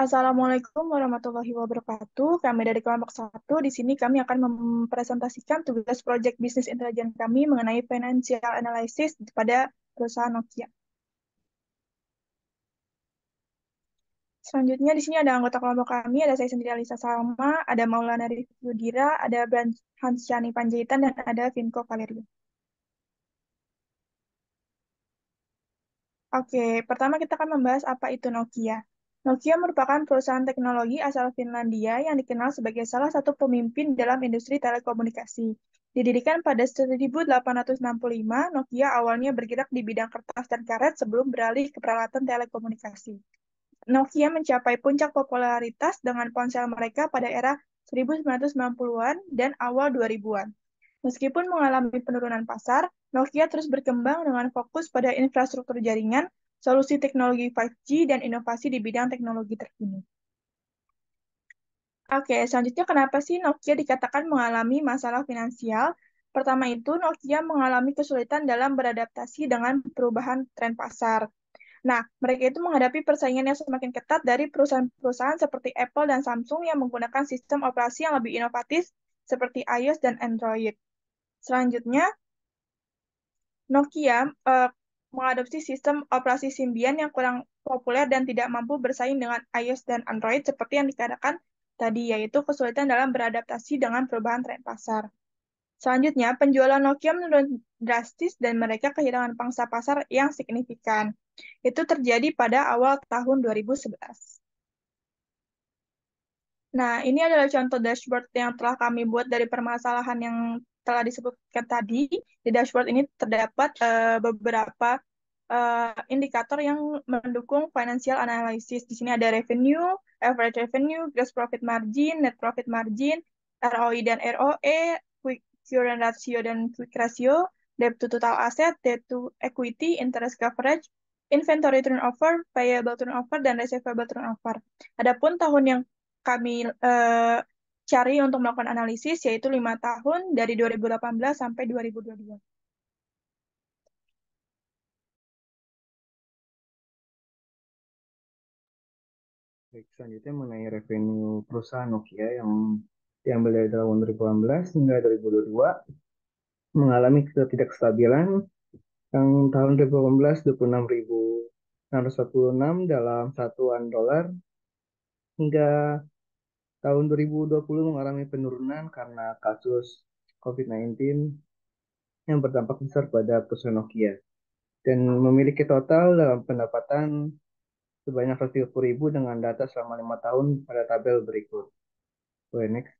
Assalamualaikum warahmatullahi wabarakatuh. Kami dari kelompok satu. Di sini kami akan mempresentasikan tugas proyek bisnis intelijen kami mengenai financial analysis pada perusahaan Nokia. Selanjutnya di sini ada anggota kelompok kami, ada saya sendiri Alisa Salma, ada Maulana Rifki Yudira, ada Hansyani Panjaitan, dan ada Vinko Valerio. Oke, pertama kita akan membahas apa itu Nokia. Nokia merupakan perusahaan teknologi asal Finlandia yang dikenal sebagai salah satu pemimpin dalam industri telekomunikasi. Didirikan pada 1865, Nokia awalnya bergerak di bidang kertas dan karet sebelum beralih ke peralatan telekomunikasi. Nokia mencapai puncak popularitas dengan ponsel mereka pada era 1990-an dan awal 2000-an. Meskipun mengalami penurunan pasar, Nokia terus berkembang dengan fokus pada infrastruktur jaringan, solusi teknologi 5G, dan inovasi di bidang teknologi terkini. Oke, selanjutnya kenapa sih Nokia dikatakan mengalami masalah finansial? Pertama itu, Nokia mengalami kesulitan dalam beradaptasi dengan perubahan tren pasar. Nah, mereka itu menghadapi persaingan yang semakin ketat dari perusahaan-perusahaan seperti Apple dan Samsung yang menggunakan sistem operasi yang lebih inovatif seperti iOS dan Android. Selanjutnya, Nokia mengadopsi sistem operasi Symbian yang kurang populer dan tidak mampu bersaing dengan iOS dan Android seperti yang dikatakan tadi, yaitu kesulitan dalam beradaptasi dengan perubahan tren pasar. Selanjutnya, penjualan Nokia menurun drastis dan mereka kehilangan pangsa pasar yang signifikan. Itu terjadi pada awal tahun 2011. Nah, ini adalah contoh dashboard yang telah kami buat dari permasalahan yang telah disebutkan tadi. Di dashboard ini terdapat beberapa indikator yang mendukung financial analysis. Di sini ada revenue, average revenue, gross profit margin, net profit margin, ROI dan ROE, quick current ratio dan quick ratio, debt to total asset, debt to equity, interest coverage, inventory turnover, payable turnover, dan receivable turnover. Adapun tahun yang kami cari untuk melakukan analisis yaitu 5 tahun dari 2018 sampai 2022. Baik, selanjutnya mengenai revenue perusahaan Nokia yang diambil dari tahun 2018 hingga 2022 mengalami ketidakstabilan yang tahun 2018 26.646 dalam satuan dolar hingga tahun 2020 mengalami penurunan karena kasus COVID-19 yang berdampak besar pada perusahaan Nokia dan memiliki total dalam pendapatan sebanyak 130.000 dengan data selama 5 tahun pada tabel berikut. Boleh next.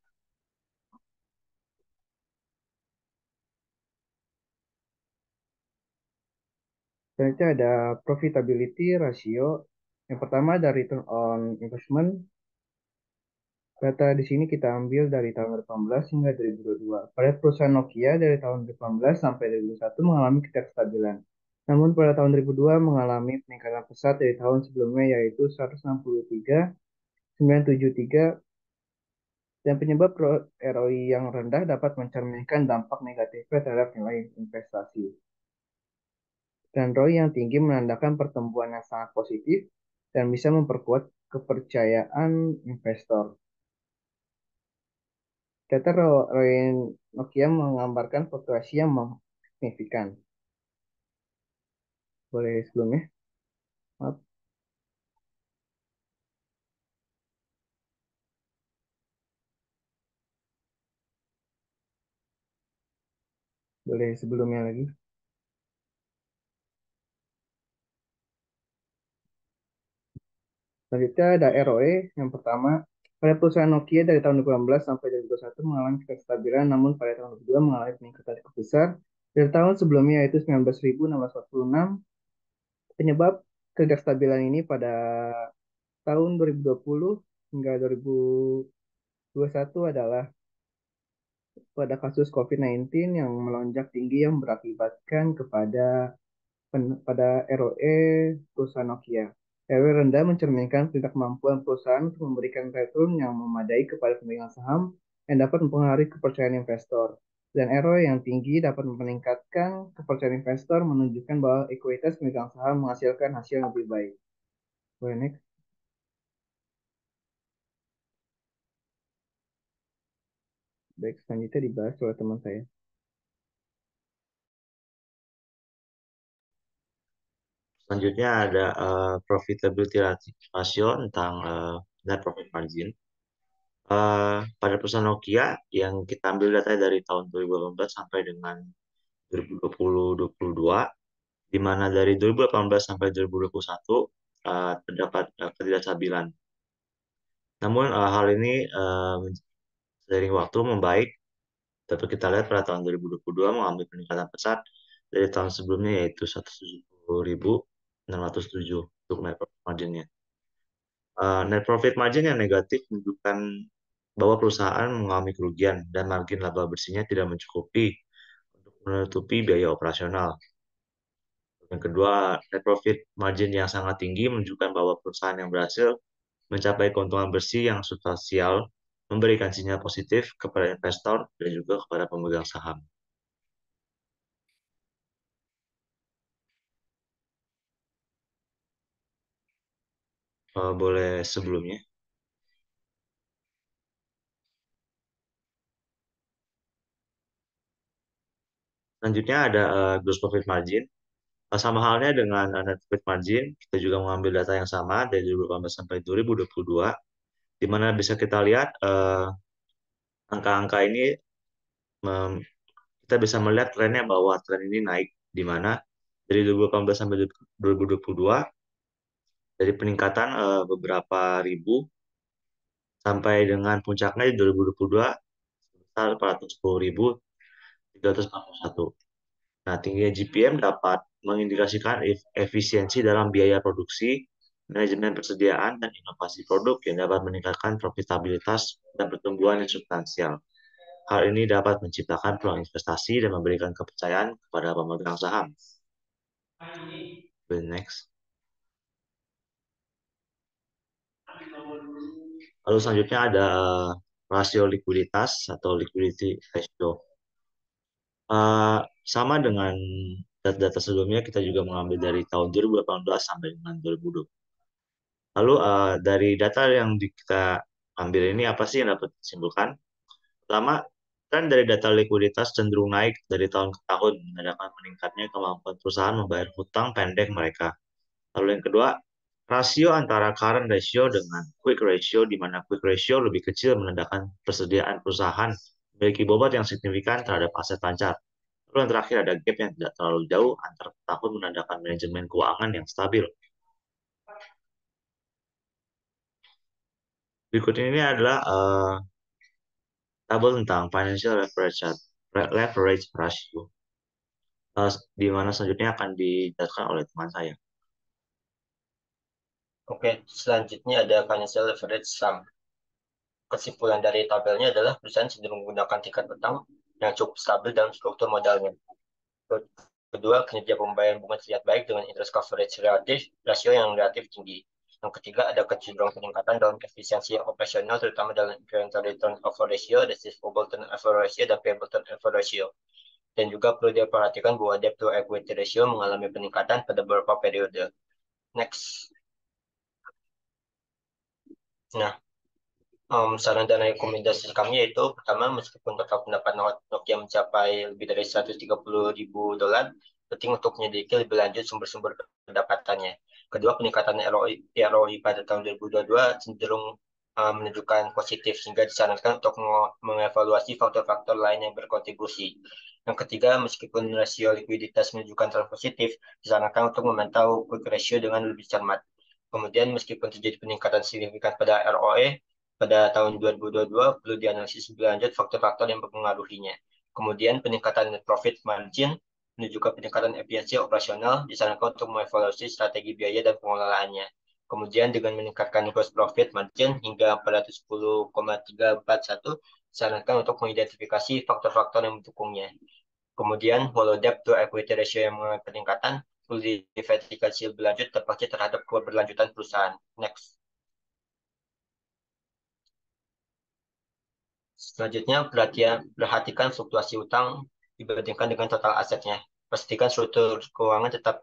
Selanjutnya ada profitability ratio. Yang pertama dari return on investment. Data di sini kita ambil dari tahun 2018 hingga 2022. Pada perusahaan Nokia dari tahun 2018 sampai 2021 mengalami ketidakstabilan. Namun pada tahun 2002 mengalami peningkatan pesat dari tahun sebelumnya yaitu 163, 973, dan penyebab ROI yang rendah dapat mencerminkan dampak negatifnya terhadap nilai investasi. Dan ROI yang tinggi menandakan pertumbuhan yang sangat positif dan bisa memperkuat kepercayaan investor. Data ROI Nokia menggambarkan fluktuasi yang signifikan. Boleh sebelumnya? Maaf, boleh sebelumnya lagi. Selanjutnya ada ROE yang pertama. Pada perusahaan Nokia dari tahun 2018 sampai 2021 mengalami kestabilan, namun pada tahun 2022 mengalami peningkatan cukup besar. Dari tahun sebelumnya yaitu 19.646. Penyebab ketidakstabilan ini pada tahun 2020 hingga 2021 adalah pada kasus COVID-19 yang melonjak tinggi yang berakibatkan pada ROE perusahaan Nokia. ROE rendah mencerminkan ketidakmampuan perusahaan untuk memberikan return yang memadai kepada pemegang saham yang dapat mempengaruhi kepercayaan investor. Dan ROE yang tinggi dapat meningkatkan kepercayaan investor menunjukkan bahwa ekuitas pemegang saham menghasilkan hasil yang lebih baik. Boleh next? Baik, selanjutnya dibahas oleh teman saya. Selanjutnya ada profitability ratio tentang net profit margin. Pada perusahaan Nokia yang kita ambil datanya dari tahun 2018 sampai dengan 2020-2022, di mana dari 2018 sampai 2021 terdapat ketidakstabilan. Namun hal ini seiring waktu membaik, tapi kita lihat pada tahun 2022 mengalami peningkatan pesat dari tahun sebelumnya, yaitu 170.607 untuk net profit margin-nya. Net profit margin yang negatif menunjukkan bahwa perusahaan mengalami kerugian dan margin laba bersihnya tidak mencukupi untuk menutupi biaya operasional. Yang kedua, net profit margin yang sangat tinggi menunjukkan bahwa perusahaan yang berhasil mencapai keuntungan bersih yang substansial, memberikan sinyal positif kepada investor dan juga kepada pemegang saham. Boleh sebelumnya. Selanjutnya ada gross profit margin. Sama halnya dengan net profit margin, kita juga mengambil data yang sama dari 2018 sampai 2022, di mana bisa kita lihat angka-angka ini kita bisa melihat trennya bahwa tren ini naik, di mana dari 2018 sampai 2022 dari peningkatan beberapa ribu sampai dengan puncaknya di 2022 sebesar 410.341. Nah, tingginya GPM dapat mengindikasikan efisiensi dalam biaya produksi, manajemen persediaan, dan inovasi produk yang dapat meningkatkan profitabilitas dan pertumbuhan yang substansial. Hal ini dapat menciptakan peluang investasi dan memberikan kepercayaan kepada pemegang saham. The next. Lalu selanjutnya ada rasio likuiditas atau liquidity ratio. Sama dengan data-data sebelumnya, kita juga mengambil dari tahun 2018 sampai dengan 2020. Lalu dari data yang kita ambil ini apa sih yang dapat disimpulkan? Pertama, tren dari data likuiditas cenderung naik dari tahun ke tahun, menandakan meningkatnya kemampuan perusahaan membayar hutang pendek mereka. Lalu yang kedua, rasio antara current ratio dengan quick ratio, di mana quick ratio lebih kecil menandakan persediaan perusahaan memiliki bobot yang signifikan terhadap aset lancar. Lalu yang terakhir ada gap yang tidak terlalu jauh antar tahun menandakan manajemen keuangan yang stabil. Berikut ini adalah tabel tentang financial leverage ratio, di mana selanjutnya akan dijelaskan oleh teman saya. Oke, selanjutnya ada financial leverage sum. Kesimpulan dari tabelnya adalah perusahaan cenderung menggunakan tingkat utang yang cukup stabil dalam struktur modalnya. Kedua, kinerja pembayaran bunga terlihat baik dengan interest coverage relatif, rasio yang relatif tinggi. Yang ketiga, ada kecenderungan peningkatan dalam efisiensi operasional, terutama dalam inventory turnover ratio, receivable turnover ratio, dan payable turnover ratio. Dan juga perlu diperhatikan bahwa debt to equity ratio mengalami peningkatan pada beberapa periode. Next. Nah, saran dan rekomendasi kami yaitu pertama, meskipun total pendapatan Nokia mencapai lebih dari $130.000, penting untuk menyelidiki lebih lanjut sumber-sumber pendapatannya. Kedua, peningkatan ROI pada tahun 2022 cenderung menunjukkan positif, sehingga disarankan untuk mengevaluasi faktor-faktor lain yang berkontribusi. Yang ketiga, meskipun rasio likuiditas menunjukkan tren positif, disarankan untuk memantau quick ratio dengan lebih cermat. Kemudian, meskipun terjadi peningkatan signifikan pada ROE, pada tahun 2022 perlu dianalisis lebih lanjut faktor-faktor yang mempengaruhinya. Kemudian peningkatan net profit margin menunjukkan peningkatan efisiensi operasional, disarankan untuk mengevaluasi strategi biaya dan pengelolaannya. Kemudian dengan meningkatkan gross profit margin hingga 410,341, disarankan untuk mengidentifikasi faktor-faktor yang mendukungnya. Kemudian walau debt to equity ratio yang mengalami peningkatan, perlu diverifikasi lebih lanjut terpacu terhadap keberlanjutan perusahaan. Next. Selanjutnya, perhatikan fluktuasi utang dibandingkan dengan total asetnya. Pastikan struktur keuangan tetap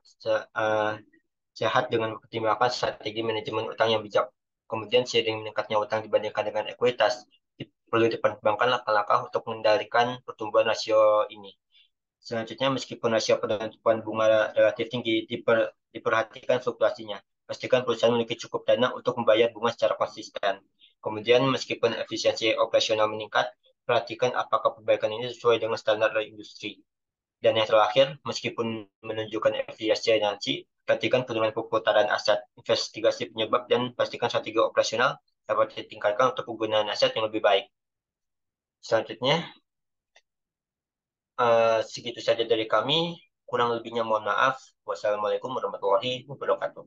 sehat dengan mempertimbangkan strategi manajemen utang yang bijak. Kemudian, seiring meningkatnya utang dibandingkan dengan ekuitas, perlu dipertimbangkan langkah-langkah untuk mengendalikan pertumbuhan rasio ini. Selanjutnya, meskipun rasio penentuan bunga relatif tinggi, diperhatikan fluktuasinya. Pastikan perusahaan memiliki cukup dana untuk membayar bunga secara konsisten. Kemudian, meskipun efisiensi operasional meningkat, perhatikan apakah perbaikan ini sesuai dengan standar dari industri. Dan yang terakhir, meskipun menunjukkan efisiensi, perhatikan penurunan perputaran aset, investigasi penyebab, dan pastikan strategi operasional dapat ditingkatkan untuk penggunaan aset yang lebih baik. Selanjutnya, segitu saja dari kami. Kurang lebihnya mohon maaf. Wassalamualaikum warahmatullahi wabarakatuh.